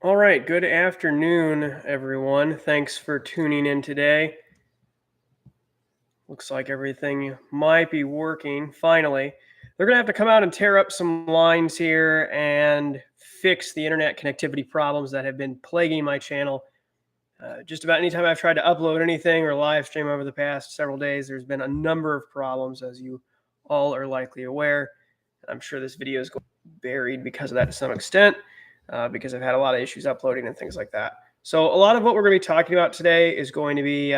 All right, good afternoon, everyone. Thanks for tuning in today. Looks like everything might be working finally. They're going to have to come out and tear up some lines here and fix the internet connectivity problems that have been plaguing my channel. Just about anytime I've tried to upload anything or live stream over the past several days, there's been a number of problems, as you all are likely aware. I'm sure this video is going to be buried because of that to some extent. Because I've had a lot of issues uploading and things like that. So a lot of what we're going to be talking about today is going to be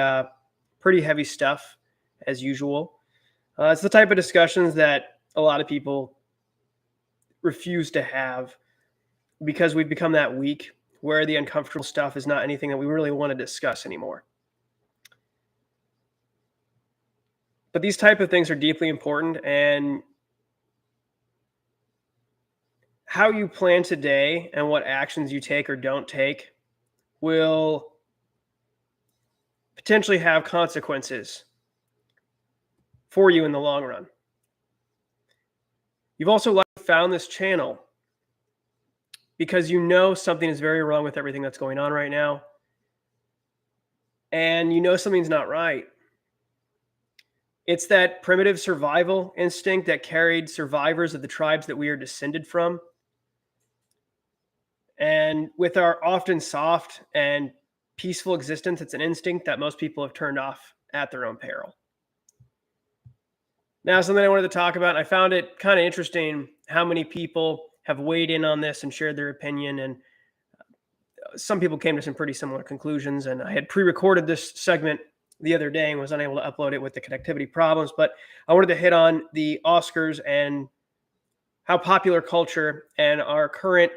pretty heavy stuff, as usual. It's the type of discussions that a lot of people refuse to have because we've become that weak where the uncomfortable stuff is not anything that we really want to discuss anymore. But these type of things are deeply important, and how you plan today and what actions you take or don't take will potentially have consequences for you in the long run. You've also likely found this channel because you know something is very wrong with everything that's going on right now, and you know something's not right. It's that primitive survival instinct that carried survivors of the tribes that we are descended from. And with our often soft and peaceful existence, it's an instinct that most people have turned off at their own peril. Now, something I wanted to talk about, I found it kind of interesting how many people have weighed in on this and shared their opinion. And some people came to some pretty similar conclusions. And I had pre-recorded this segment the other day and was unable to upload it with the connectivity problems. But I wanted to hit on the Oscars and how popular culture and our current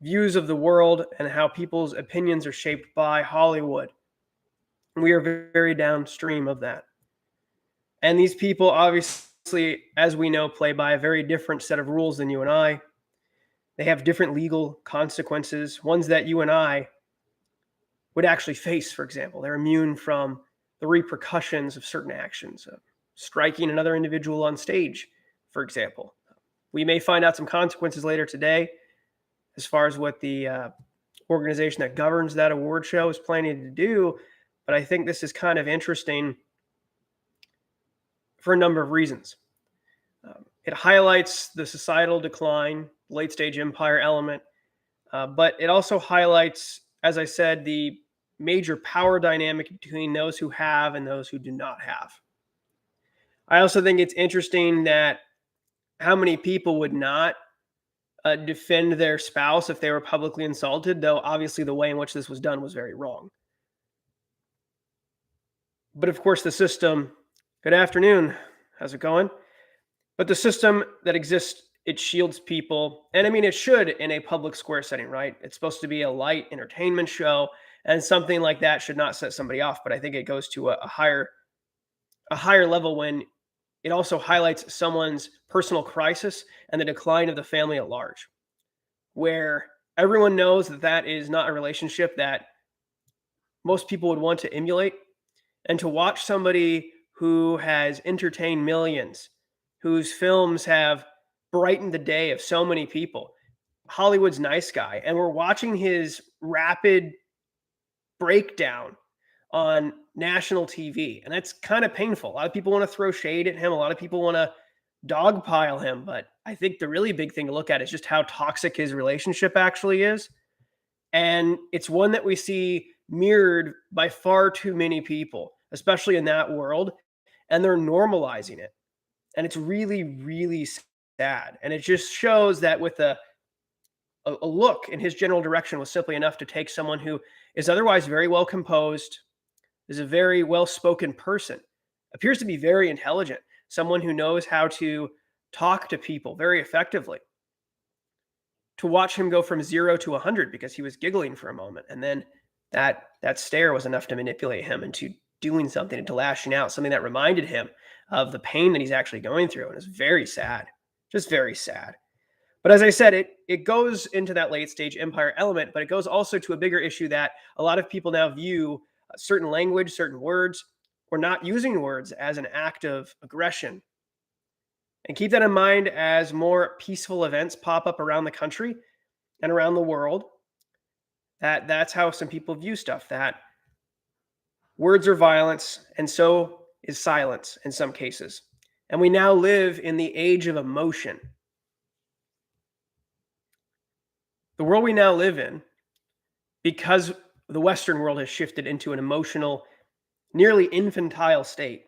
views of the world and how people's opinions are shaped by Hollywood. We are very downstream of that. And these people, obviously, as we know, play by a very different set of rules than you and I. They have different legal consequences, ones that you and I would actually face, for example. They're immune from the repercussions of certain actions, striking another individual on stage, for example. We may find out some consequences later today as far as what the organization that governs that award show is planning to do. But I think this is kind of interesting for a number of reasons. It highlights the societal decline, late stage empire element, but it also highlights, as I said, the major power dynamic between those who have and those who do not have. I also think it's interesting that how many people would not defend their spouse if they were publicly insulted, though obviously the way in which this was done was very wrong. But of course, the system, good afternoon, how's it going? But the system that exists, it shields people. And I mean, it should in a public square setting, right? It's supposed to be a light entertainment show, and something like that should not set somebody off. But I think it goes to a higher level when it also highlights someone's personal crisis and the decline of the family at large, where everyone knows that that is not a relationship that most people would want to emulate. And to watch somebody who has entertained millions, whose films have brightened the day of so many people, Hollywood's nice guy, and we're watching his rapid breakdown on national TV. And that's kind of painful. A lot of people want to throw shade at him. A lot of people want to dogpile him. But I think the really big thing to look at is just how toxic his relationship actually is. And it's one that we see mirrored by far too many people, especially in that world. And they're normalizing it. And it's really, really sad. And it just shows that with a look in his general direction was simply enough to take someone who is otherwise very well composed, is a very well-spoken person, appears to be very intelligent, someone who knows how to talk to people very effectively, to watch him go from 0 to 100 because he was giggling for a moment. And then that stare was enough to manipulate him into doing something, into lashing out, something that reminded him of the pain that he's actually going through. And it's very sad, just very sad. But as I said, it goes into that late stage empire element, but it goes also to a bigger issue that a lot of people now view certain language, certain words, or not using words as an act of aggression. And keep that in mind as more peaceful events pop up around the country and around the world. That's how some people view stuff, that words are violence and so is silence in some cases. And we now live in the age of emotion. The world we now live in, because the Western world has shifted into an emotional, nearly infantile state,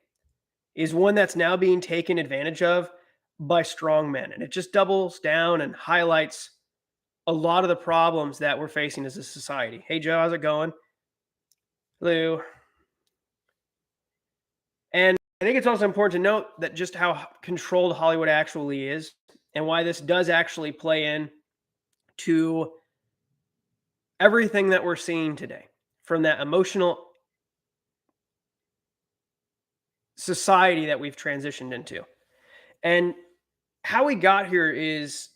is one that's now being taken advantage of by strong men. And it just doubles down and highlights a lot of the problems that we're facing as a society. Hey, Joe, how's it going? Hello. And I think it's also important to note that just how controlled Hollywood actually is, and why this does actually play in to everything that we're seeing today, from that emotional society that we've transitioned into. And how we got here is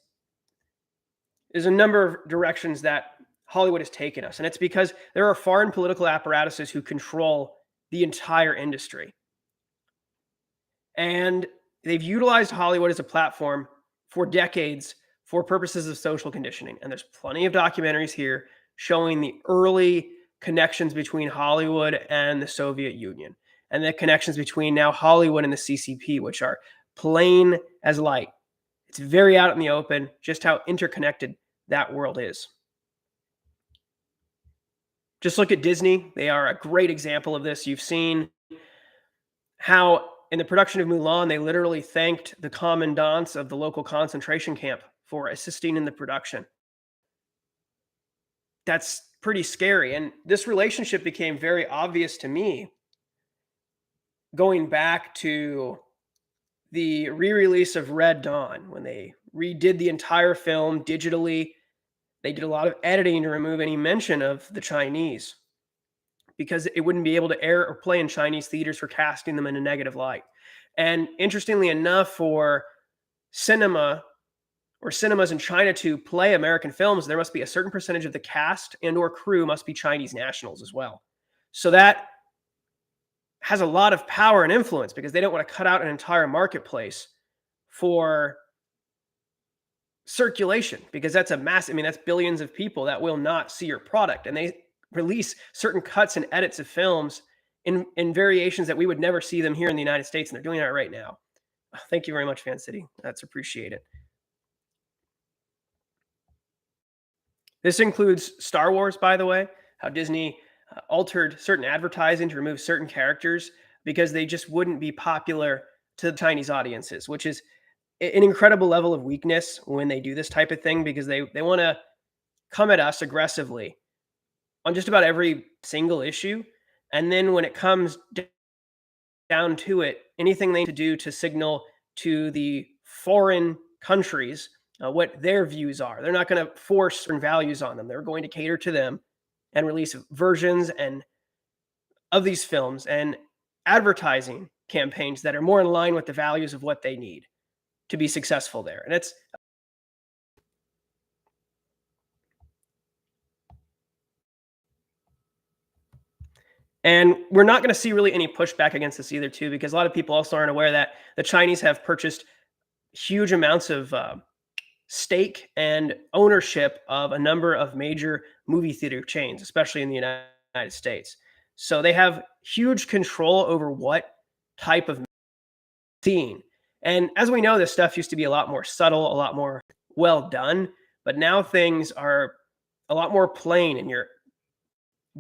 a number of directions that Hollywood has taken us. And it's because there are foreign political apparatuses who control the entire industry. And they've utilized Hollywood as a platform for decades for purposes of social conditioning. And there's plenty of documentaries here showing the early connections between Hollywood and the Soviet Union, and the connections between now Hollywood and the CCP, which are plain as light. It's very out in the open just how interconnected that world is. Just look at Disney. They are a great example of this. You've seen how in the production of Mulan, they literally thanked the commandants of the local concentration camp for assisting in the production. That's pretty scary. And this relationship became very obvious to me going back to the re-release of Red Dawn, when they redid the entire film digitally. They did a lot of editing to remove any mention of the Chinese, because it wouldn't be able to air or play in Chinese theaters for casting them in a negative light. And interestingly enough, for cinema or cinemas in China to play American films, there must be a certain percentage of the cast and or crew must be Chinese nationals as well. So that has a lot of power and influence, because they don't want to cut out an entire marketplace for circulation, because that's a massive, I mean, that's billions of people that will not see your product. And they release certain cuts and edits of films in variations that we would never see them here in the United States. And they're doing that right now. Thank you very much, Fan City. That's appreciated. This includes Star Wars, by the way, how Disney altered certain advertising to remove certain characters because they just wouldn't be popular to the Chinese audiences, which is an incredible level of weakness when they do this type of thing, because they want to come at us aggressively on just about every single issue. And then when it comes down to it, anything they need to do to signal to the foreign countries what their views are, they're not going to force certain values on them. They're going to cater to them and release versions and of these films and advertising campaigns that are more in line with the values of what they need to be successful there. And it's and we're not going to see really any pushback against this either, too, because a lot of people also aren't aware that the Chinese have purchased huge amounts of stake and ownership of a number of major movie theater chains, especially in the United States. So they have huge control over what type of scene. And as we know, this stuff used to be a lot more subtle, a lot more well done, but now things are a lot more plain, and you're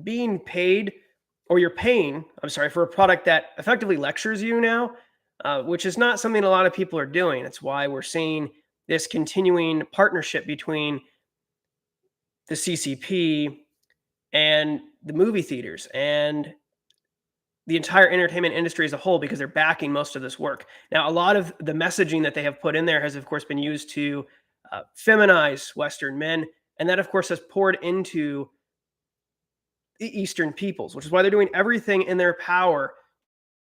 being paid, or you're paying, I'm sorry, for a product that effectively lectures you now, which is not something a lot of people are doing. It's why we're seeing this continuing partnership between the CCP and the movie theaters and the entire entertainment industry as a whole, because they're backing most of this work. Now, a lot of the messaging that they have put in there has, of course, been used to feminize Western men. And that, of course, has poured into the Eastern peoples, which is why they're doing everything in their power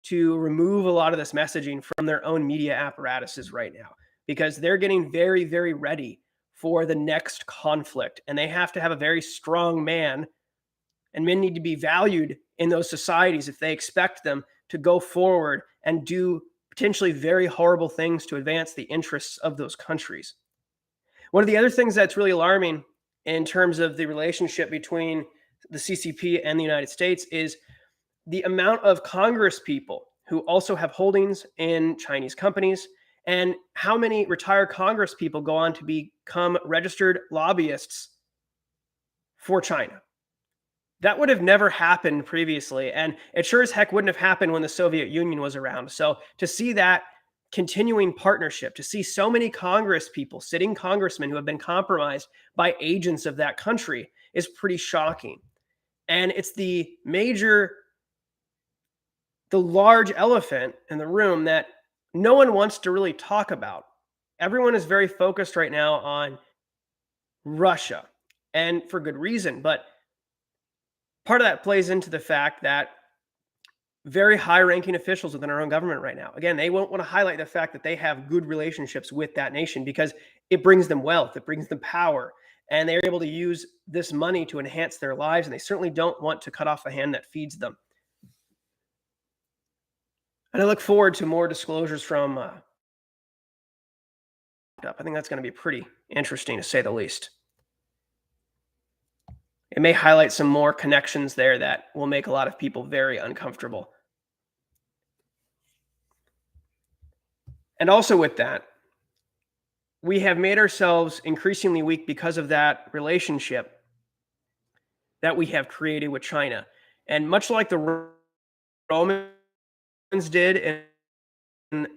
to remove a lot of this messaging from their own media apparatuses right now, because they're getting very, very ready for the next conflict. And they have to have a very strong man, and men need to be valued in those societies if they expect them to go forward and do potentially very horrible things to advance the interests of those countries. One of the other things that's really alarming in terms of the relationship between the CCP and the United States is the amount of Congress people who also have holdings in Chinese companies, and how many retired Congress people go on to become registered lobbyists for China. That would have never happened previously, and it sure as heck wouldn't have happened when the Soviet Union was around. So to see that continuing partnership, to see so many Congress people, sitting congressmen who have been compromised by agents of that country is pretty shocking. And it's the large elephant in the room that no one wants to really talk about. Everyone is very focused right now on Russia, and for good reason. But part of that plays into the fact that very high-ranking officials within our own government right now, again, they won't want to highlight the fact that they have good relationships with that nation because it brings them wealth, it brings them power, and they're able to use this money to enhance their lives, and they certainly don't want to cut off the hand that feeds them. And I look forward to more disclosures from I think that's going to be pretty interesting, to say the least. It may highlight some more connections there that will make a lot of people very uncomfortable. And also with that, we have made ourselves increasingly weak because of that relationship that we have created with China. And much like the Romans did in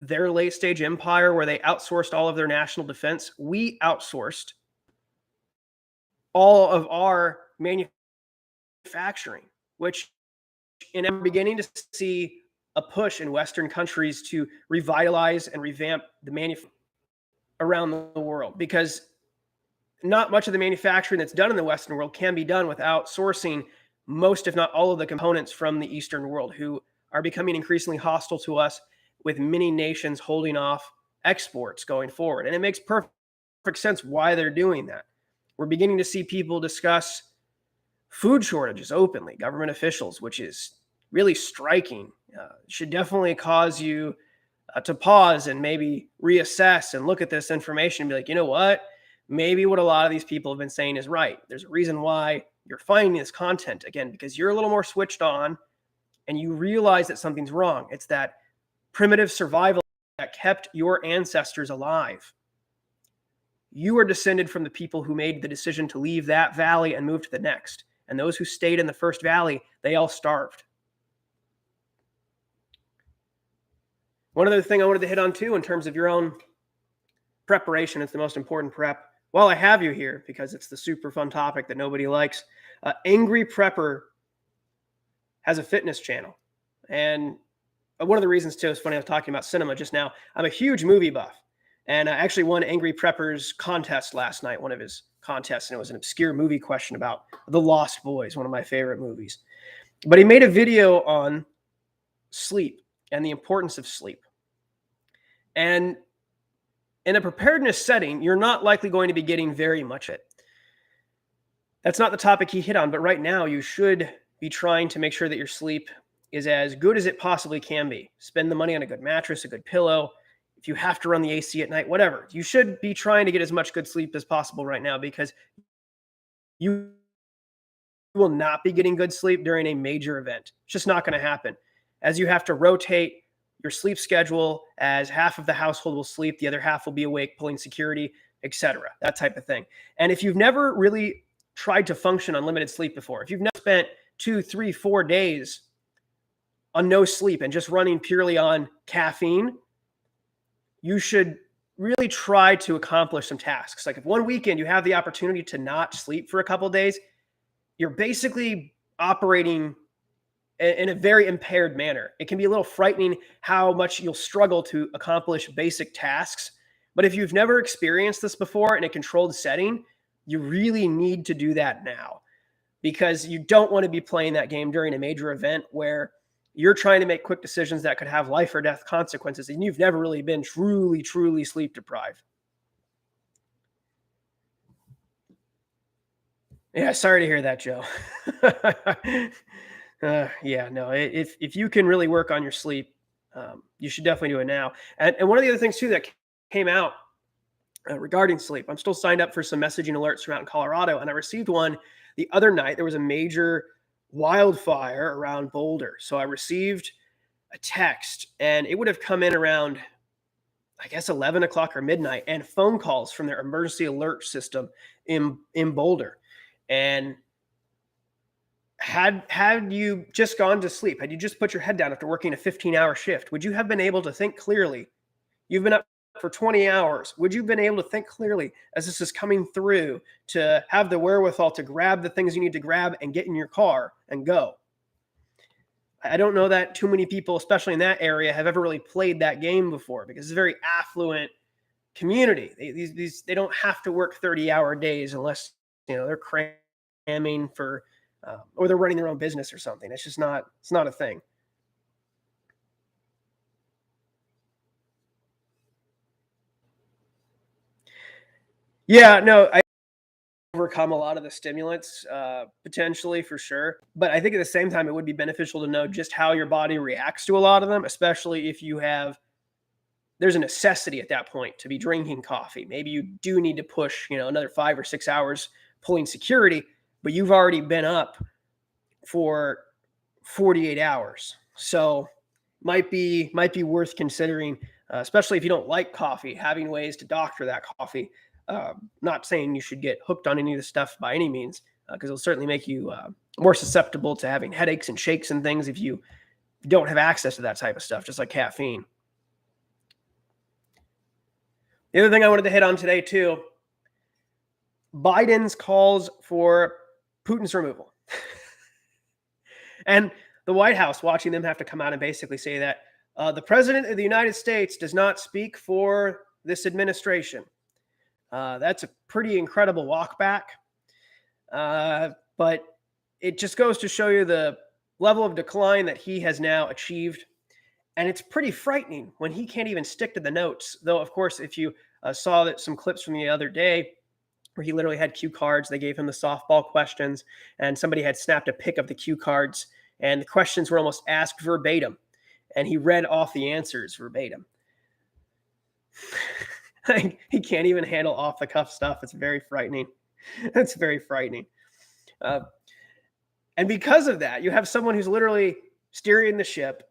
their late stage empire, where they outsourced all of their national defense, we outsourced all of our manufacturing, which I'm beginning to see a push in Western countries to revitalize and revamp the manufacturing around the world, because not much of the manufacturing that's done in the Western world can be done without sourcing most, if not all, of the components from the Eastern world, who are becoming increasingly hostile to us, with many nations holding off exports going forward. And it makes perfect sense why they're doing that. We're beginning to see people discuss food shortages openly, government officials, which is really striking. Should definitely cause you to pause and maybe reassess and look at this information and be like, you know what? Maybe what a lot of these people have been saying is right. There's a reason why you're finding this content, again, because you're a little more switched on and you realize that something's wrong. It's that primitive survival that kept your ancestors alive. You are descended from the people who made the decision to leave that valley and move to the next. And those who stayed in the first valley, they all starved. One other thing I wanted to hit on too, in terms of your own preparation, it's the most important prep. While I have you here, because it's the super fun topic that nobody likes, Angry Prepper has a fitness channel. And one of the reasons too, it's funny, I was talking about cinema just now. I'm a huge movie buff. And I actually won Angry Prepper's contest last night, one of his contests, and it was an obscure movie question about The Lost Boys, one of my favorite movies. But he made a video on sleep and the importance of sleep. And in a preparedness setting, you're not likely going to be getting very much of it. That's not the topic he hit on, but right now you should be trying to make sure that your sleep is as good as it possibly can be. Spend the money on a good mattress, a good pillow. If you have to run the AC at night, whatever, you should be trying to get as much good sleep as possible right now, because you will not be getting good sleep during a major event. It's just not going to happen. As you have to rotate your sleep schedule, as half of the household will sleep, the other half will be awake, pulling security, etc., that type of thing. And if you've never really tried to function on limited sleep before, if you've never spent 2, 3, 4 days on no sleep and just running purely on caffeine, you should really try to accomplish some tasks. Like if one weekend you have the opportunity to not sleep for a couple of days, you're basically operating in a very impaired manner. It can be a little frightening how much you'll struggle to accomplish basic tasks. But if you've never experienced this before in a controlled setting, you really need to do that now, because you don't want to be playing that game during a major event where you're trying to make quick decisions that could have life or death consequences, and you've never really been truly sleep deprived. Yeah, sorry to hear that, Joe. Yeah, no, if you can really work on your sleep, you should definitely do it now. And one of the other things too that came out regarding sleep. I'm still signed up for some messaging alerts from out in Colorado, and I received one the other night. There was a major wildfire around Boulder. So I received a text, and it would have come in around, I guess, 11 o'clock or midnight, and phone calls from their emergency alert system in Boulder. And had you just gone to sleep, had you just put your head down after working a 15-hour shift, would you have been able to think clearly? You've been up for 20 hours. Would you have been able to think clearly as this is coming through, to have the wherewithal to grab the things you need to grab and get in your car and go? I don't know that too many people, especially in that area, have ever really played that game before, because it's a very affluent community. They don't have to work 30-hour days unless they're cramming for or they're running their own business or something. It's not a thing. Yeah, no, I overcome a lot of the stimulants, potentially, for sure. But I think at the same time, it would be beneficial to know just how your body reacts to a lot of them, especially if there's a necessity at that point to be drinking coffee. Maybe you do need to push, another 5 or 6 hours pulling security, but you've already been up for 48 hours. So might be worth considering, especially if you don't like coffee, having ways to doctor that coffee. Not saying you should get hooked on any of this stuff by any means, because it'll certainly make you more susceptible to having headaches and shakes and things if you don't have access to that type of stuff, just like caffeine. The other thing I wanted to hit on today too, Biden's calls for Putin's removal. And the White House watching them have to come out and basically say that the president of the United States does not speak for this administration. That's a pretty incredible walk back. But it just goes to show you the level of decline that he has now achieved. And it's pretty frightening when he can't even stick to the notes. Though, of course, if you saw that some clips from the other day where he literally had cue cards, they gave him the softball questions, and somebody had snapped a pic of the cue cards, and the questions were almost asked verbatim, and he read off the answers verbatim. He can't even handle off the cuff stuff. It's very frightening. It's very frightening. And because of that, you have someone who's literally steering the ship,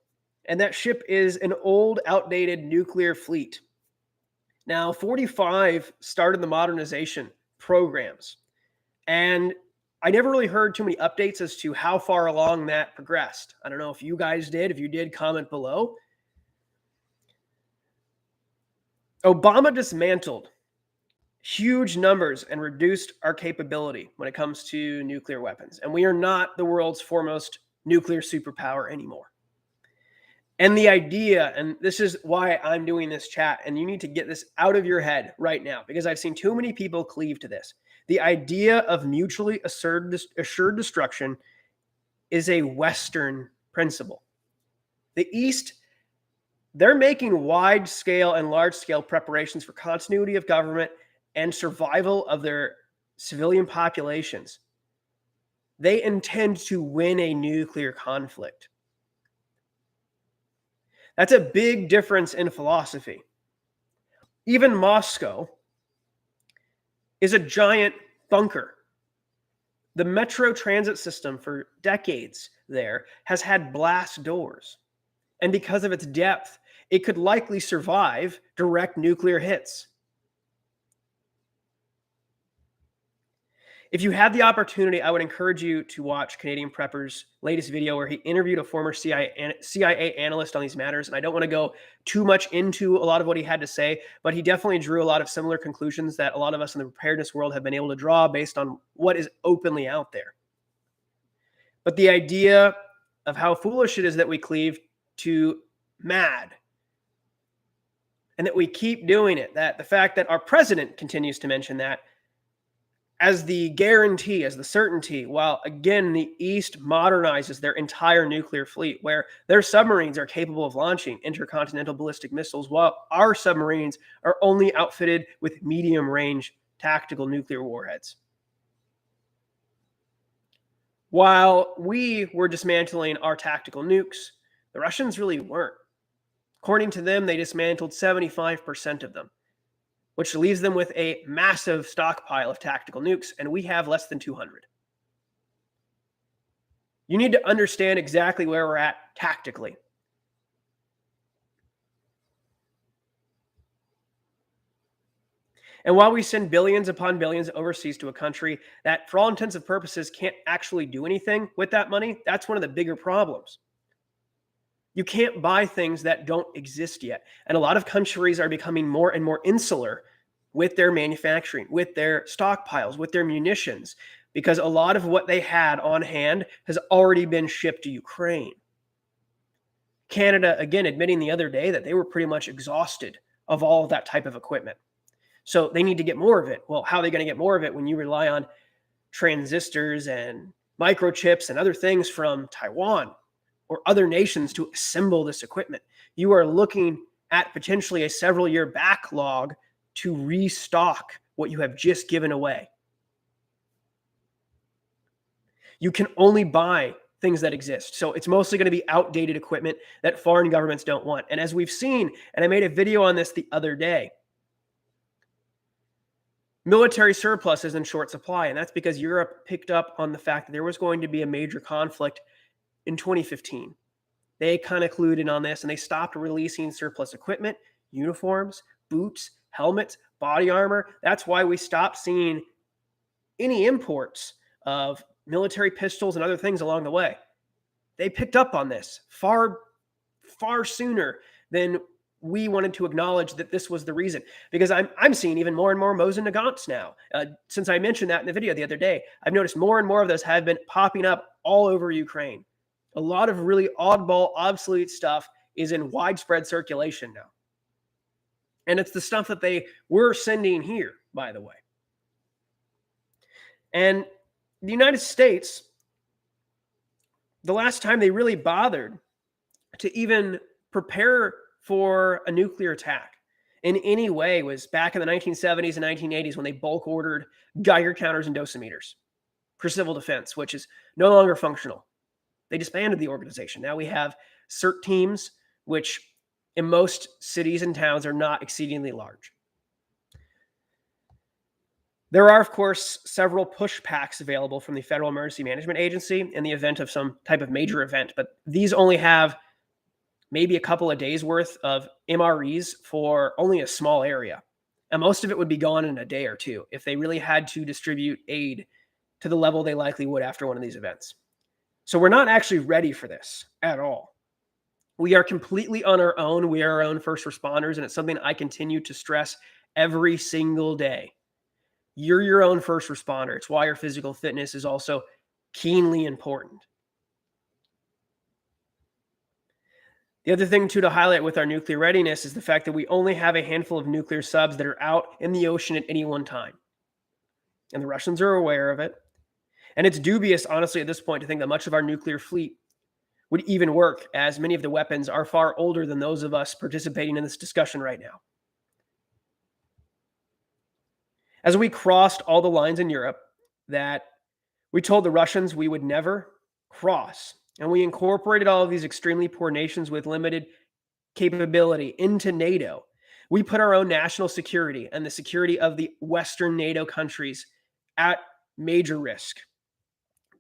and that ship is an old, outdated nuclear fleet. Now, 45 started the modernization programs, and I never really heard too many updates as to how far along that progressed. I don't know if you guys did. If you did, comment below. Obama dismantled huge numbers and reduced our capability when it comes to nuclear weapons. And we are not the world's foremost nuclear superpower anymore. And the idea, and this is why I'm doing this chat, and you need to get this out of your head right now, because I've seen too many people cleave to this. The idea of mutually assured destruction is a Western principle. The East, they're making wide-scale and large-scale preparations for continuity of government and survival of their civilian populations. They intend to win a nuclear conflict. That's a big difference in philosophy. Even Moscow is a giant bunker. The metro transit system for decades there has had blast doors. And because of its depth, it could likely survive direct nuclear hits. If you have the opportunity, I would encourage you to watch Canadian Prepper's latest video where he interviewed a former CIA analyst on these matters. And I don't want to go too much into a lot of what he had to say, but he definitely drew a lot of similar conclusions that a lot of us in the preparedness world have been able to draw based on what is openly out there. But the idea of how foolish it is that we cleave to mad, and that we keep doing it, that the fact that our president continues to mention that as the guarantee, as the certainty, while again the East modernizes their entire nuclear fleet, where their submarines are capable of launching intercontinental ballistic missiles, while our submarines are only outfitted with medium-range tactical nuclear warheads. While we were dismantling our tactical nukes, the Russians really weren't. According to them, they dismantled 75% of them. which leaves them with a massive stockpile of tactical nukes, and we have less than 200. You need to understand exactly where we're at tactically. And while we send billions upon billions overseas to a country that, for all intents and purposes, can't actually do anything with that money, that's one of the bigger problems. You can't buy things that don't exist yet. And a lot of countries are becoming more and more insular with their manufacturing, with their stockpiles, with their munitions, because a lot of what they had on hand has already been shipped to Ukraine. Canada, again, admitting the other day that they were pretty much exhausted of all of that type of equipment. So they need to get more of it. Well, how are they going to get more of it when you rely on transistors and microchips and other things from Taiwan or other nations to assemble this equipment? You are looking at potentially a several-year backlog to restock what you have just given away. You can only buy things that exist. So it's mostly going to be outdated equipment that foreign governments don't want. And as we've seen, and I made a video on this the other day, military surplus is in short supply, and that's because Europe picked up on the fact that there was going to be a major conflict in 2015. They kind of clued in on this, and they stopped releasing surplus equipment, uniforms, boots, helmets, body armor. That's why we stopped seeing any imports of military pistols and other things along the way. They picked up on this far sooner than we wanted to acknowledge that this was the reason, because I'm seeing even more and more Mosin Nagants now. Since I mentioned that in the video the other day, I've noticed more and more of those have been popping up all over Ukraine. A lot of really oddball, obsolete stuff is in widespread circulation now. And it's the stuff that they were sending here, by the way. And the United States, the last time they really bothered to even prepare for a nuclear attack in any way was back in the 1970s and 1980s when they bulk ordered Geiger counters and dosimeters for civil defense, which is no longer functional. They disbanded the organization. Now we have CERT teams, which in most cities and towns are not exceedingly large. There are, of course, several push packs available from the Federal Emergency Management Agency in the event of some type of major event, but these only have maybe a couple of days worth of MREs for only a small area. And most of it would be gone in a day or two if they really had to distribute aid to the level they likely would after one of these events. So we're not actually ready for this at all. We are completely on our own. We are our own first responders, and it's something I continue to stress every single day. You're your own first responder. It's why your physical fitness is also keenly important. The other thing, too, to highlight with our nuclear readiness is the fact that we only have a handful of nuclear subs that are out in the ocean at any one time. And the Russians are aware of it. And it's dubious, honestly, at this point, to think that much of our nuclear fleet would even work, as many of the weapons are far older than those of us participating in this discussion right now. As we crossed all the lines in Europe that we told the Russians we would never cross, and we incorporated all of these extremely poor nations with limited capability into NATO, we put our own national security and the security of the Western NATO countries at major risk,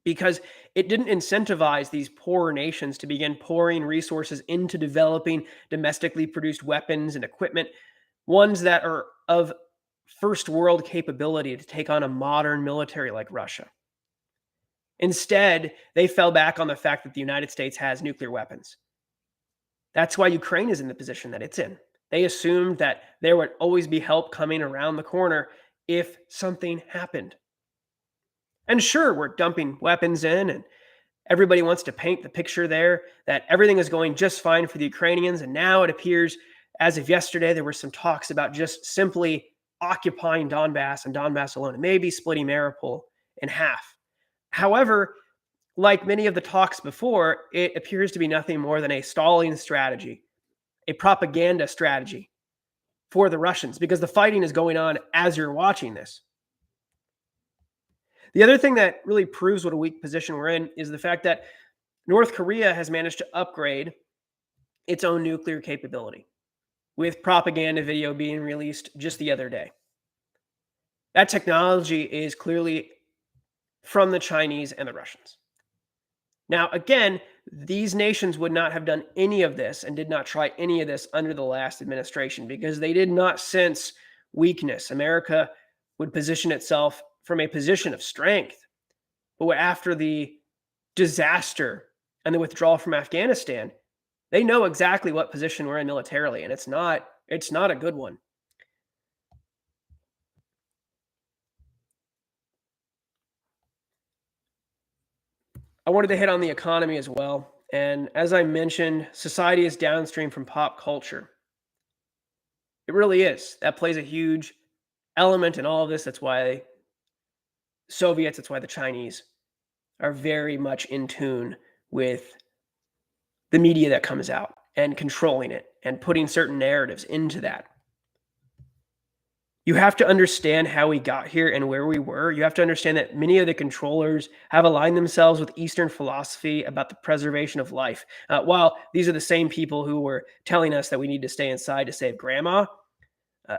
because it didn't incentivize these poorer nations to begin pouring resources into developing domestically produced weapons and equipment, ones that are of first world capability to take on a modern military like Russia. Instead, they fell back on the fact that the United States has nuclear weapons. That's why Ukraine is in the position that it's in. They assumed that there would always be help coming around the corner if something happened. And sure, we're dumping weapons in, and everybody wants to paint the picture there that everything is going just fine for the Ukrainians. And now it appears, as of yesterday, there were some talks about just simply occupying Donbass and Donbass alone, and maybe splitting Mariupol in half. However, like many of the talks before, it appears to be nothing more than a stalling strategy, a propaganda strategy for the Russians, because the fighting is going on as you're watching this. The other thing that really proves what a weak position we're in is the fact that North Korea has managed to upgrade its own nuclear capability. with propaganda video being released just the other day. That technology is clearly from the Chinese and the Russians. Now, again, these nations would not have done any of this and did not try any of this under the last administration because they did not sense weakness. America would position itself from a position of strength. But after the disaster and the withdrawal from Afghanistan, they know exactly what position we're in militarily, and it's not a good one. I wanted to hit on the economy as well. And as I mentioned, society is downstream from pop culture. It really is. That plays a huge element in all of this. That's why Soviets, that's why the Chinese are very much in tune with the media that comes out and controlling it and putting certain narratives into that. You have to understand how we got here and where we were. You have to understand that many of the controllers have aligned themselves with Eastern philosophy about the preservation of life. While these are the same people who were telling us that we need to stay inside to save grandma,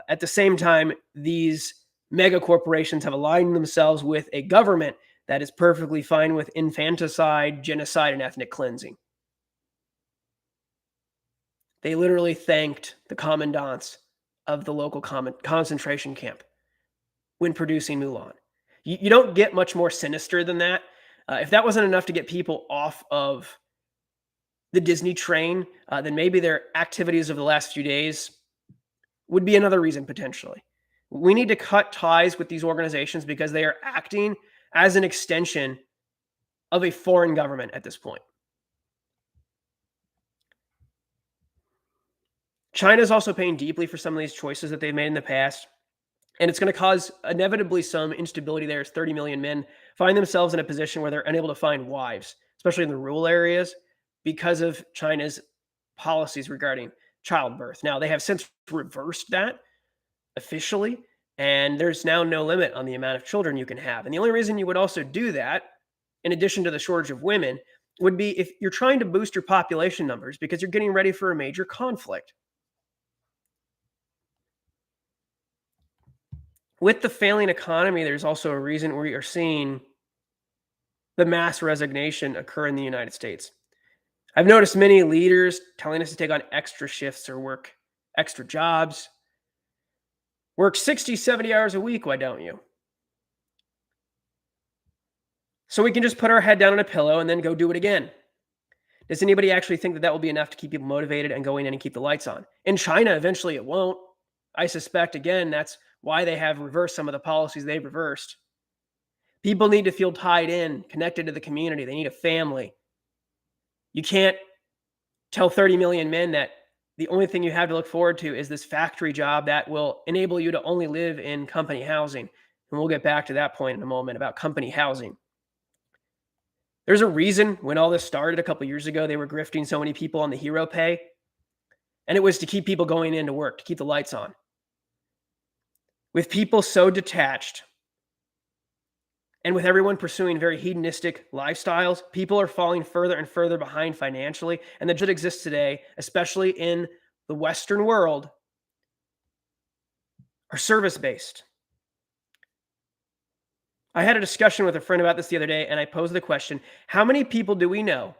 at the same time, these mega corporations have aligned themselves with a government that is perfectly fine with infanticide, genocide, and ethnic cleansing. They literally thanked the commandants of the local concentration camp when producing Mulan. You don't get much more sinister than that. If that wasn't enough to get people off of the Disney train, then maybe their activities over the last few days would be another reason potentially. We need to cut ties with these organizations because they are acting as an extension of a foreign government at this point. China is also paying deeply for some of these choices that they've made in the past, and it's going to cause inevitably some instability there as 30 million men find themselves in a position where they're unable to find wives, especially in the rural areas, because of China's policies regarding childbirth. Now, they have since reversed that officially, and there's now no limit on the amount of children you can have. And the only reason you would also do that, in addition to the shortage of women, would be if you're trying to boost your population numbers because you're getting ready for a major conflict. With the failing economy, there's also a reason we are seeing the mass resignation occur in the United States. I've noticed many leaders telling us to take on extra shifts or work extra jobs. Work 60, 70 hours a week, why don't you? So we can just put our head down on a pillow and then go do it again. Does anybody actually think that that will be enough to keep people motivated and going in and keep the lights on? In China, eventually it won't. I suspect, again, that's why they have reversed some of the policies they've reversed. People need to feel tied in, connected to the community. They need a family. You can't tell 30 million men that the only thing you have to look forward to is this factory job that will enable you to only live in company housing. And we'll get back to that point in a moment about company housing. There's a reason when all this started a couple years ago, they were grifting so many people on the hero pay. And it was to keep people going into work, to keep the lights on. With people so detached and with everyone pursuing very hedonistic lifestyles, people are falling further and further behind financially. And the judge exists today, especially in the Western world, are service-based. I had a discussion with a friend about this the other day, and I posed the question, how many people do we know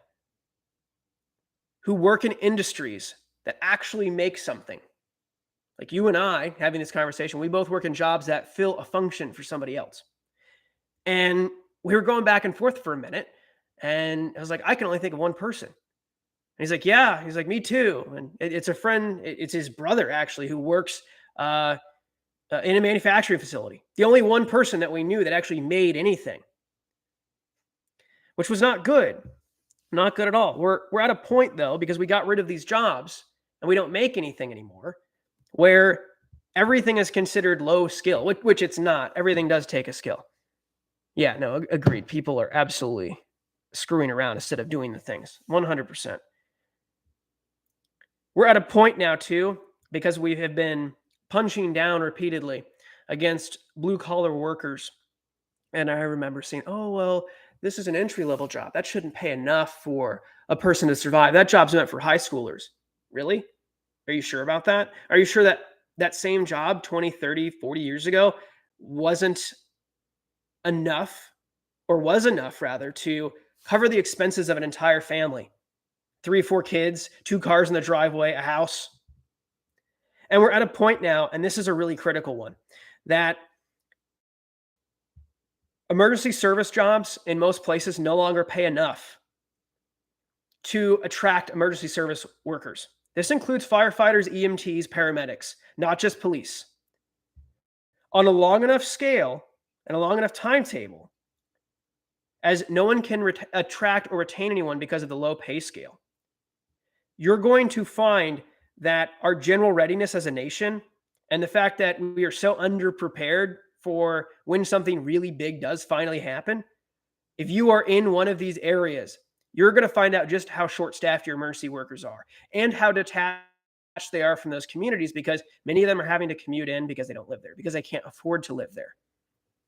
who work in industries that actually make something? Like you and I having this conversation, we both work in jobs that fill a function for somebody else. And we were going back and forth for a minute. And I was like, I can only think of one person. And he's like, yeah. He's like, me too. And it's a friend. It's his brother, actually, who works in a manufacturing facility. The only one person that we knew that actually made anything, which was not good. Not good at all. We're at a point, though, because we got rid of these jobs and we don't make anything anymore, where everything is considered low skill, which it's not. Everything does take a skill. Yeah, no, agreed. People are absolutely screwing around instead of doing the things. 100%. We're at a point now, too, because we have been punching down repeatedly against blue-collar workers. And I remember saying, oh, well, this is an entry-level job. That shouldn't pay enough for a person to survive. That job's meant for high schoolers. Really? Are you sure about that? Are you sure that that same job 20, 30, 40 years ago wasn't enough, or was enough rather, to cover the expenses of an entire family? 3 or 4 kids, 2 cars in the driveway, a house. And we're at a point now, and this is a really critical one, that emergency service jobs in most places no longer pay enough to attract emergency service workers. This includes firefighters, EMTs, paramedics, not just police. On a long enough scale and a long enough timetable, as no one can attract or retain anyone because of the low pay scale, you're going to find that our general readiness as a nation and the fact that we are so underprepared for when something really big does finally happen, if you are in one of these areas, you're going to find out just how short-staffed your emergency workers are and how detached they are from those communities, because many of them are having to commute in because they don't live there, because they can't afford to live there.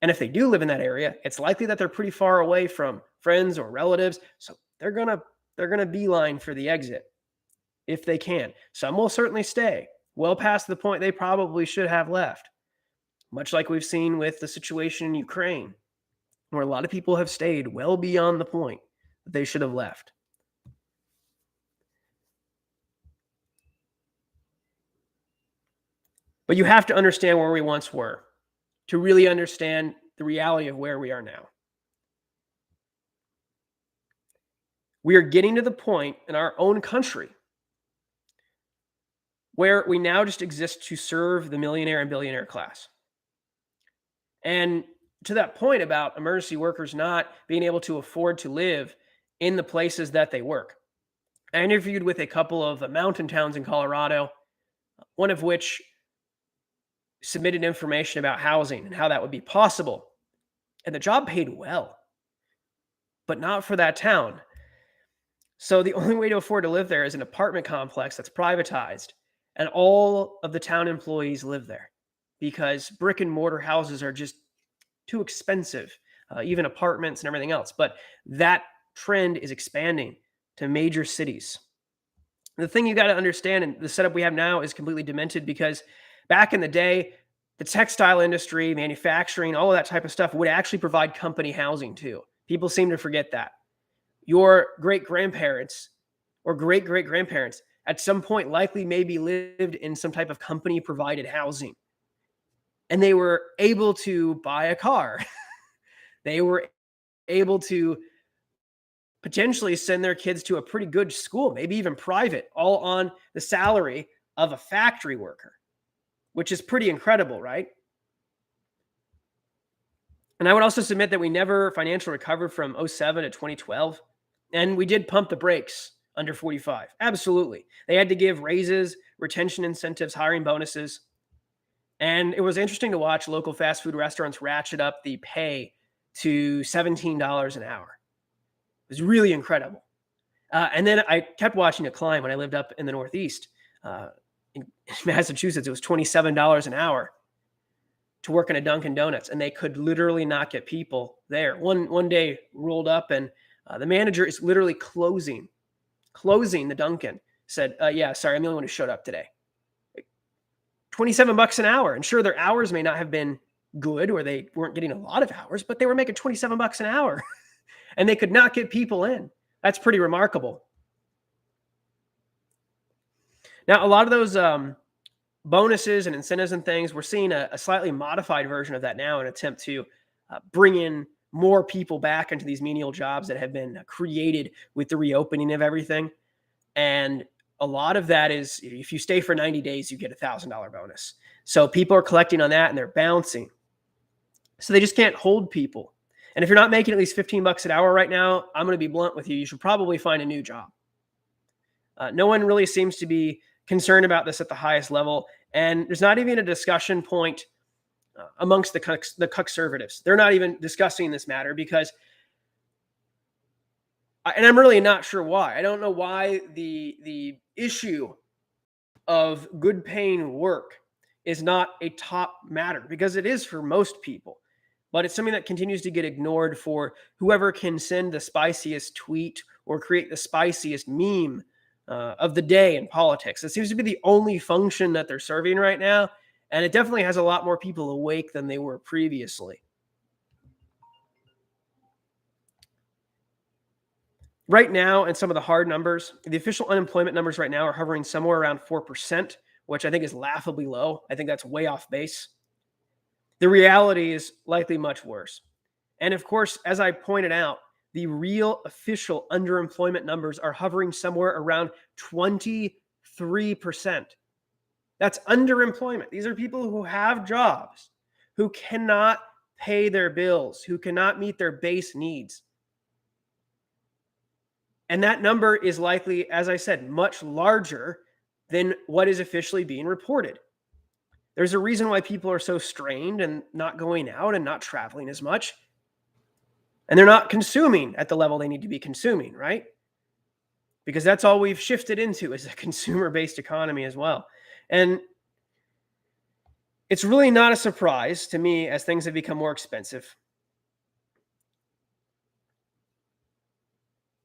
And if they do live in that area, it's likely that they're pretty far away from friends or relatives, so they're gonna beeline for the exit if they can. Some will certainly stay well past the point they probably should have left, much like we've seen with the situation in Ukraine, where a lot of people have stayed well beyond the point that they should have left. But you have to understand where we once were to really understand the reality of where we are now. We are getting to the point in our own country where we now just exist to serve the millionaire and billionaire class. And to that point about emergency workers not being able to afford to live in the places that they work, I interviewed with a couple of mountain towns in Colorado, one of which submitted information about housing and how that would be possible. And the job paid well, but not for that town. So the only way to afford to live there is an apartment complex that's privatized, and all of the town employees live there because brick and mortar houses are just too expensive, even apartments and everything else. But that trend is expanding to major cities. The thing you got to understand, and the setup we have now is completely demented, because back in the day, the textile industry, manufacturing, all of that type of stuff would actually provide company housing too. People seem to forget that. Your great-grandparents or great-great-grandparents at some point likely maybe lived in some type of company-provided housing. And they were able to buy a car. They were able to potentially send their kids to a pretty good school, maybe even private, all on the salary of a factory worker, which is pretty incredible, right? And I would also submit that we never financially recovered from 2007 to 2012. And we did pump the brakes under 45. Absolutely. They had to give raises, retention incentives, hiring bonuses. And it was interesting to watch local fast food restaurants ratchet up the pay to $17 an hour. It was really incredible. And then I kept watching it climb when I lived up in the Northeast. In Massachusetts, it was $27 an hour to work in a Dunkin' Donuts, and they could literally not get people there. One day rolled up, and the manager is literally closing the Dunkin'. Said, yeah, sorry, I'm the only one who showed up today. $27 an hour. And sure, their hours may not have been good, or they weren't getting a lot of hours, but they were making $27 an hour and they could not get people in. That's pretty remarkable. Now, a lot of those bonuses and incentives and things, we're seeing a slightly modified version of that now in an attempt to bring in more people back into these menial jobs that have been created with the reopening of everything. And a lot of that is, if you stay for 90 days, you get a $1,000 bonus. So people are collecting on that and they're bouncing. So they just can't hold people. And if you're not making at least $15 an hour right now, I'm going to be blunt with you. You should probably find a new job. No one really seems to be concerned about this at the highest level. And there's not even a discussion point amongst the conservatives. They're not even discussing this matter because, and I'm really not sure why. I don't know why the issue of good paying work is not a top matter, because it is for most people. But it's something that continues to get ignored for whoever can send the spiciest tweet or create the spiciest meme of the day in politics. It seems to be the only function that they're serving right now, and it definitely has a lot more people awake than they were previously. Right now, and some of the hard numbers, the official unemployment numbers right now are hovering somewhere around 4%, which I think is laughably low. I think that's way off base. The reality is likely much worse. And of course, as I pointed out, the real official underemployment numbers are hovering somewhere around 23%. That's underemployment. These are people who have jobs, who cannot pay their bills, who cannot meet their base needs. And that number is likely, as I said, much larger than what is officially being reported. There's a reason why people are so strained and not going out and not traveling as much. And they're not consuming at the level they need to be consuming, right? Because that's all we've shifted into is a consumer-based economy as well. And it's really not a surprise to me as things have become more expensive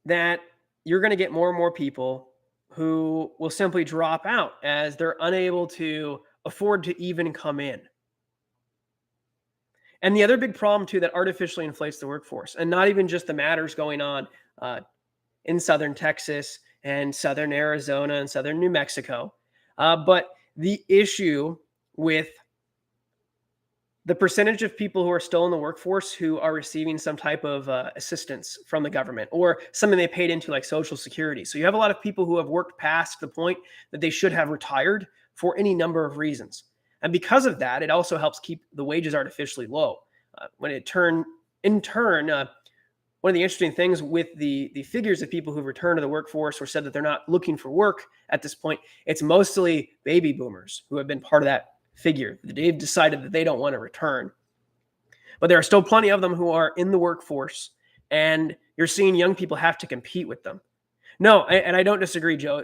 that you're going to get more and more people who will simply drop out as they're unable to afford to even come in. And the other big problem, too, that artificially inflates the workforce, and not even just the matters going on in southern Texas and southern Arizona and southern New Mexico, but the issue with the percentage of people who are still in the workforce who are receiving some type of assistance from the government or something they paid into like Social Security. So you have a lot of people who have worked past the point that they should have retired for any number of reasons. And because of that, it also helps keep the wages artificially low. One of the interesting things with the figures of people who return to the workforce or said that they're not looking for work at this point, it's mostly baby boomers who have been part of that figure. They've decided that they don't want to return. But there are still plenty of them who are in the workforce, and you're seeing young people have to compete with them. No, and I don't disagree, Joe.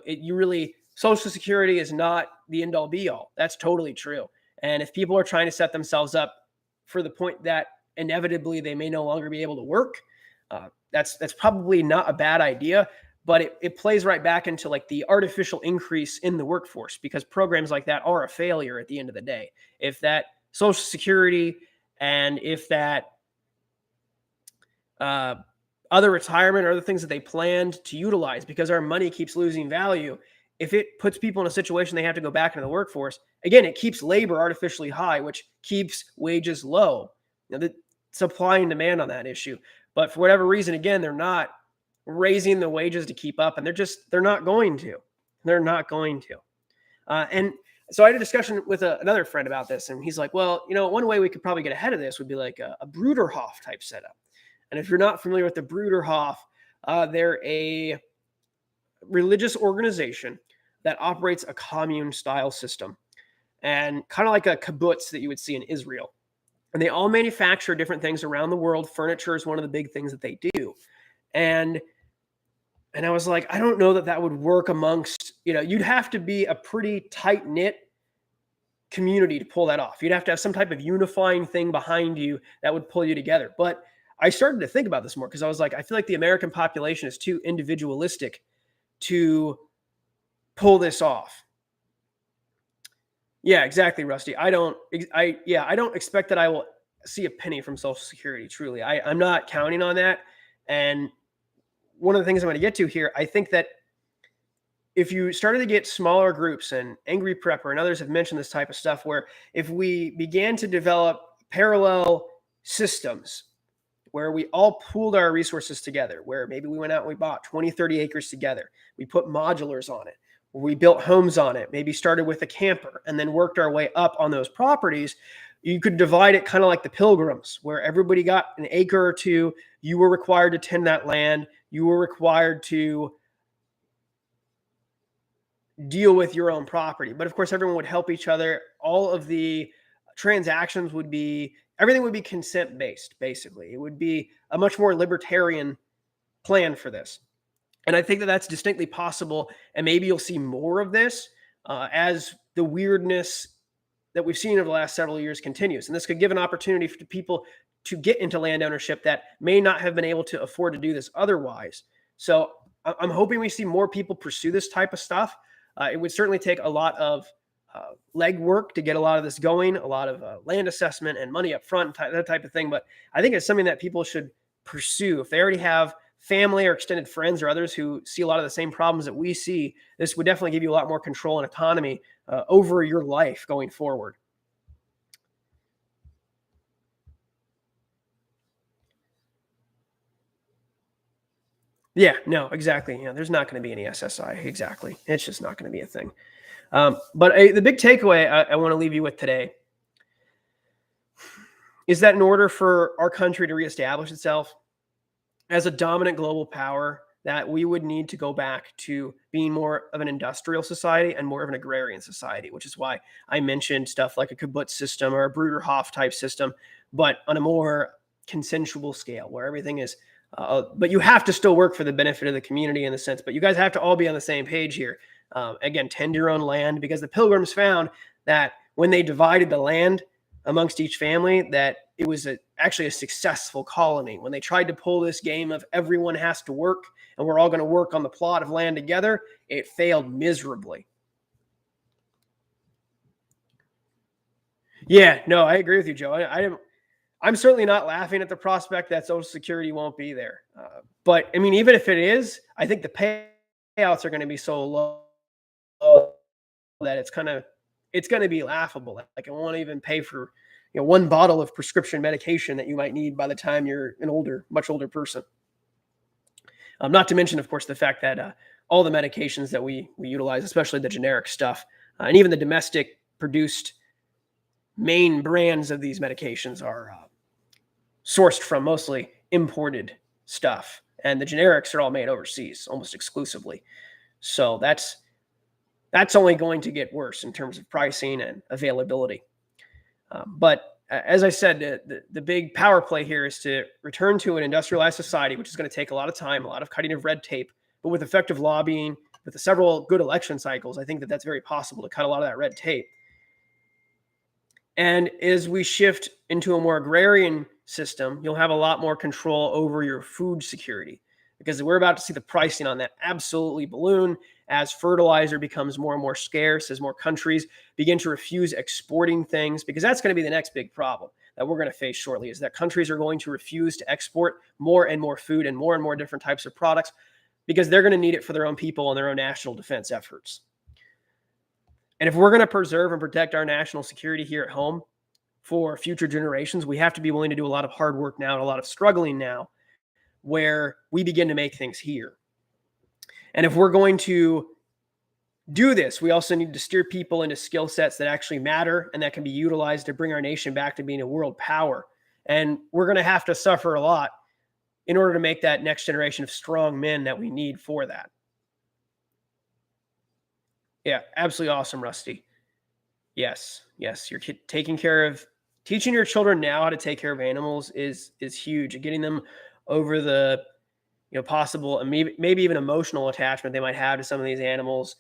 Social Security is not the end-all be-all. That's totally true. And if people are trying to set themselves up for the point that inevitably they may no longer be able to work, that's probably not a bad idea. But it plays right back into like the artificial increase in the workforce, because programs like that are a failure at the end of the day. If that Social Security and if that other retirement or other things that they planned to utilize, because our money keeps losing value, if it puts people in a situation they have to go back into the workforce, again, it keeps labor artificially high, which keeps wages low. The supply and demand on that issue. But for whatever reason, again, they're not raising the wages to keep up, and they're not going to. They're not going to. And so I had a discussion with another friend about this, and he's like, well, one way we could probably get ahead of this would be like a Bruderhof type setup. And if you're not familiar with the Bruderhof, they're a religious organization that operates a commune-style system, and kind of like a kibbutz that you would see in Israel. And they all manufacture different things around the world. Furniture is one of the big things that they do. And I was like, I don't know that would work amongst, you'd have to be a pretty tight-knit community to pull that off. You'd have to have some type of unifying thing behind you that would pull you together. But I started to think about this more because I was like, I feel like the American population is too individualistic to pull this off. Yeah, exactly, Rusty. I don't expect that I will see a penny from Social Security, truly. I'm not counting on that. And one of the things I'm going to get to here, I think that if you started to get smaller groups, and Angry Prepper and others have mentioned this type of stuff, where if we began to develop parallel systems where we all pooled our resources together, where maybe we went out and we bought 20, 30 acres together, we put modulars on it, we built homes on it, maybe started with a camper and then worked our way up on those properties. You could divide it kind of like the Pilgrims, where everybody got an acre or two. You were required to tend that land. You were required to deal with your own property. But of course, everyone would help each other. All of the transactions everything would be consent-based, basically. It would be a much more libertarian plan for this. And I think that that's distinctly possible. And maybe you'll see more of this as the weirdness that we've seen over the last several years continues. And this could give an opportunity for people to get into land ownership that may not have been able to afford to do this otherwise. So I'm hoping we see more people pursue this type of stuff. It would certainly take a lot of legwork to get a lot of this going, a lot of land assessment and money up front, that type of thing. But I think it's something that people should pursue. If they already have family or extended friends or others who see a lot of the same problems that we see, this would definitely give you a lot more control and autonomy over your life going forward. Yeah, no, exactly. Yeah, there's not going to be any SSI. Exactly. It's just not going to be a thing. But the big takeaway I want to leave you with today is that in order for our country to reestablish itself as a dominant global power, that we would need to go back to being more of an industrial society and more of an agrarian society, which is why I mentioned stuff like a kibbutz system or a Bruderhof type system, but on a more consensual scale where everything is, but you have to still work for the benefit of the community in the sense, but you guys have to all be on the same page here. Again, tend your own land, because the Pilgrims found that when they divided the land amongst each family, that it was actually a successful colony. When they tried to pull this game of everyone has to work and we're all going to work on the plot of land together, it failed miserably. Yeah, no, I agree with you, Joe. I'm certainly not laughing at the prospect that Social Security won't be there. But I mean, even if it is, I think the payouts are going to be so low that it's going to be laughable. Like, it won't even pay for, one bottle of prescription medication that you might need by the time you're an much older person. Not to mention, of course, the fact that all the medications that we utilize, especially the generic stuff, and even the domestic produced main brands of these medications are sourced from mostly imported stuff. And the generics are all made overseas almost exclusively. So that's only going to get worse in terms of pricing and availability. But as I said, the big power play here is to return to an industrialized society, which is going to take a lot of time, a lot of cutting of red tape, but with effective lobbying, with several good election cycles, I think that that's very possible to cut a lot of that red tape. And as we shift into a more agrarian system, you'll have a lot more control over your food security, because we're about to see the pricing on that absolutely balloon as fertilizer becomes more and more scarce, as more countries begin to refuse exporting things, because that's going to be the next big problem that we're going to face shortly, is that countries are going to refuse to export more and more food and more different types of products, because they're going to need it for their own people and their own national defense efforts. And if we're going to preserve and protect our national security here at home for future generations, we have to be willing to do a lot of hard work now and a lot of struggling now, where we begin to make things here. And if we're going to do this, we also need to steer people into skill sets that actually matter and that can be utilized to bring our nation back to being a world power. And we're going to have to suffer a lot in order to make that next generation of strong men that we need for that. Yeah, absolutely awesome, Rusty. Yes, you're teaching your children now how to take care of animals is huge. Getting them over the possible and maybe even emotional attachment they might have to some of these animals,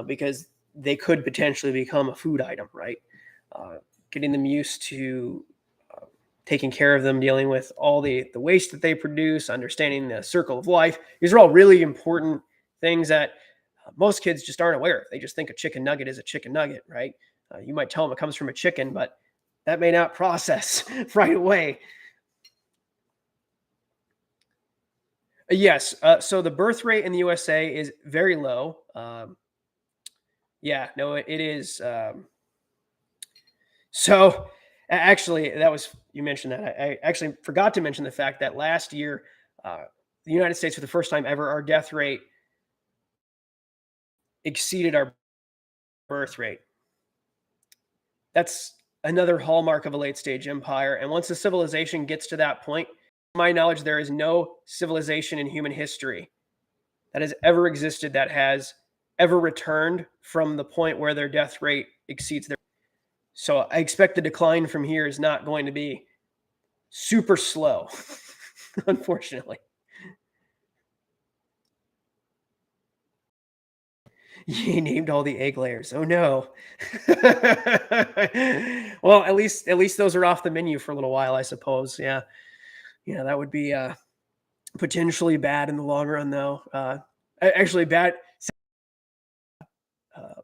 because they could potentially become a food item, right? Getting them used to taking care of them, dealing with all the waste that they produce, understanding the circle of life. These are all really important things that most kids just aren't aware of. They just think a chicken nugget is a chicken nugget, right? You might tell them it comes from a chicken, but that may not process right away. Yes. So the birth rate in the USA is very low. Yeah, no, it is. So actually, you mentioned that. I actually forgot to mention the fact that last year, the United States, for the first time ever, our death rate exceeded our birth rate. That's another hallmark of a late stage empire. And once a civilization gets to that point, to my knowledge, there is no civilization in human history that has ever existed that has ever returned from the point where their death rate exceeds their. So I expect the decline from here is not going to be super slow, unfortunately. You named all the egg layers. Oh no. Well, at least those are off the menu for a little while, I suppose. Yeah. That would be potentially bad in the long run, though. Actually,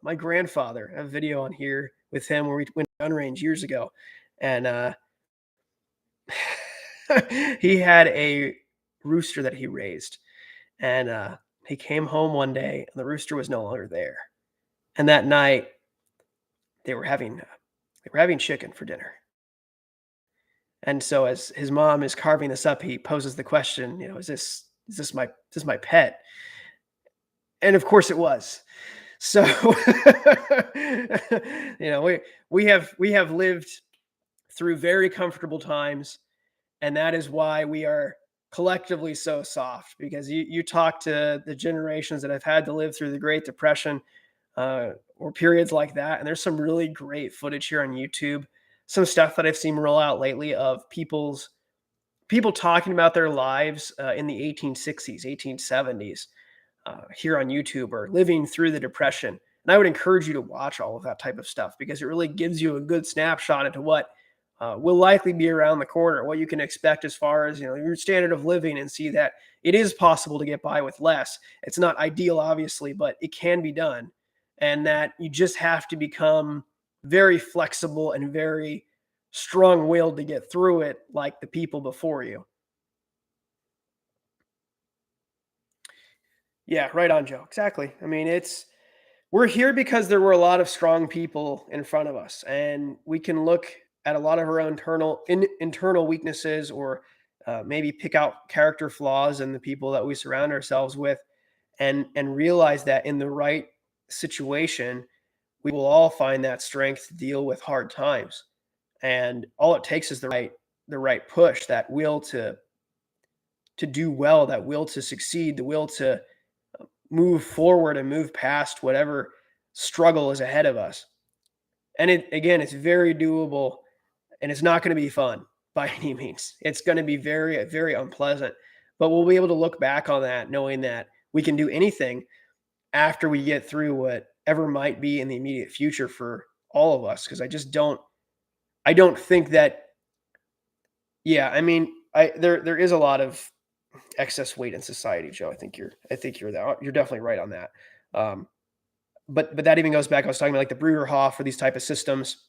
my grandfather, I have a video on here with him where we went gun range years ago, and he had a rooster that he raised, and he came home one day and the rooster was no longer there. And that night they were having chicken for dinner. And so as his mom is carving this up, he poses the question, is this my pet? And of course it was. So we have lived through very comfortable times, and that is why we are collectively so soft, because you talk to the generations that have had to live through the Great Depression, or periods like that, and there's some really great footage here on YouTube, some stuff that I've seen roll out lately of people talking about their lives in the 1860s, 1870s, here on YouTube, or living through the Depression. And I would encourage you to watch all of that type of stuff, because it really gives you a good snapshot into what will likely be around the corner, what you can expect as far as your standard of living, and see that it is possible to get by with less. It's not ideal, obviously, but it can be done, and that you just have to become very flexible and very strong-willed to get through it, like the people before you. Yeah, right on, Joe. Exactly. I mean, we're here because there were a lot of strong people in front of us, and we can look at a lot of our own internal weaknesses, or maybe pick out character flaws in the people that we surround ourselves with, and realize that in the right situation, we will all find that strength to deal with hard times. And all it takes is the right push, that will to do well, that will to succeed, the will to move forward and move past whatever struggle is ahead of us. And it's very doable, and it's not going to be fun by any means. It's going to be very, very unpleasant, but we'll be able to look back on that knowing that we can do anything after we get through whatever might be in the immediate future for all of us. Cause I don't think that, yeah, I mean, there is a lot of excess weight in society, Joe. I think you're definitely right on that. Um, but that even goes back. I was talking about like the Bruderhof, or these type of systems,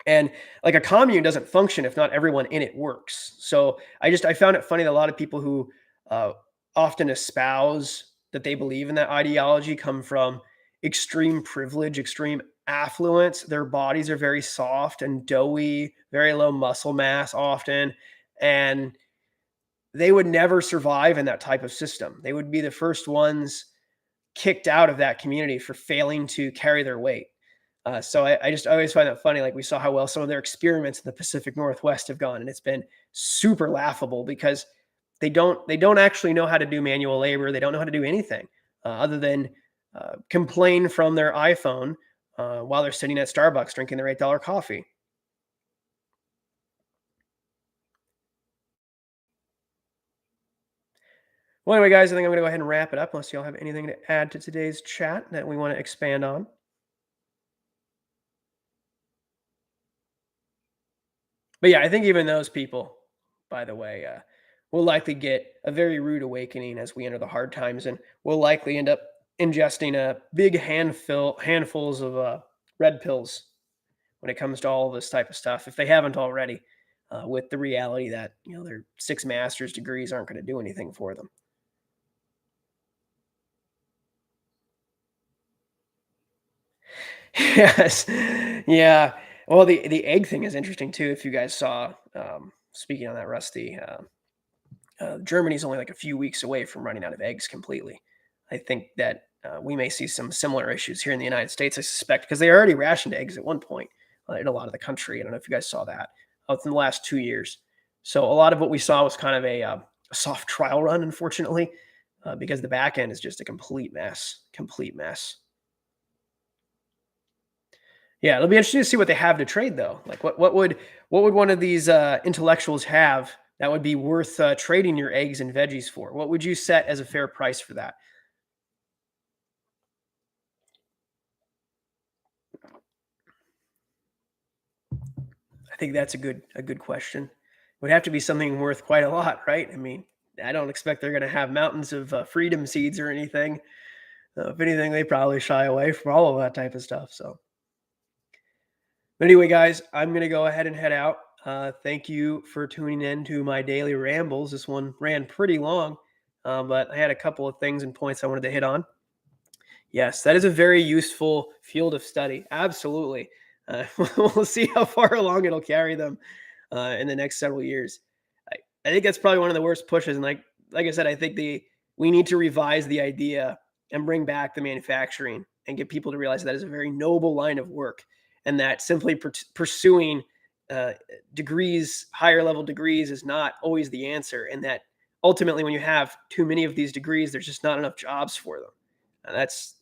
and like a commune doesn't function if not everyone in it works. So I found it funny that a lot of people who uh, often espouse that they believe in that ideology come from extreme privilege, extreme affluence. Their bodies are very soft and doughy, very low muscle mass often, and they would never survive in that type of system. They would be the first ones kicked out of that community for failing to carry their weight. So I just always find that funny. Like, we saw how well some of their experiments in the Pacific Northwest have gone, and it's been super laughable, because they don't actually know how to do manual labor. They don't know how to do anything other than complain from their iPhone while they're sitting at Starbucks drinking their $8 coffee. Well, anyway, guys, I think I'm going to go ahead and wrap it up, unless y'all have anything to add to today's chat that we want to expand on. But yeah, I think even those people, by the way, will likely get a very rude awakening as we enter the hard times, and will likely end up ingesting a big handfuls of red pills when it comes to all this type of stuff, if they haven't already, with the reality that their 6 master's degrees aren't going to do anything for them. Yes, yeah. Well, the egg thing is interesting too. If you guys saw, speaking on that, Rusty, Germany's only like a few weeks away from running out of eggs completely. I think that we may see some similar issues here in the United States, I suspect, because they already rationed eggs at one point in a lot of the country. I don't know if you guys saw that within the last 2 years. So a lot of what we saw was kind of a soft trial run, unfortunately, because the back end is just a complete mess. Complete mess. Yeah, it'll be interesting to see what they have to trade, though. Like, what would one of these intellectuals have that would be worth trading your eggs and veggies for? What would you set as a fair price for that? I think that's a good question. It would have to be something worth quite a lot, right? I mean, I don't expect they're going to have mountains of freedom seeds or anything. If anything, they probably shy away from all of that type of stuff. So, but anyway, guys, I'm going to go ahead and head out. Thank you for tuning in to my daily rambles. This one ran pretty long, but I had a couple of things and points I wanted to hit on. Yes, that is a very useful field of study. Absolutely. We'll see how far along it'll carry them in the next several years. I think that's probably one of the worst pushes. And like I said, I think we need to revise the idea and bring back the manufacturing and get people to realize that is a very noble line of work, and that simply pursuing degrees, higher level degrees, is not always the answer. And that ultimately, when you have too many of these degrees, there's just not enough jobs for them. And that's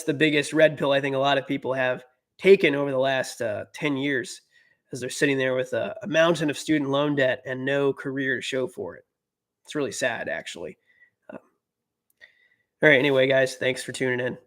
the biggest red pill I think a lot of people have taken over the last 10 years, as they're sitting there with a mountain of student loan debt and no career to show for it. It's really sad, actually. All right. Anyway, guys, thanks for tuning in.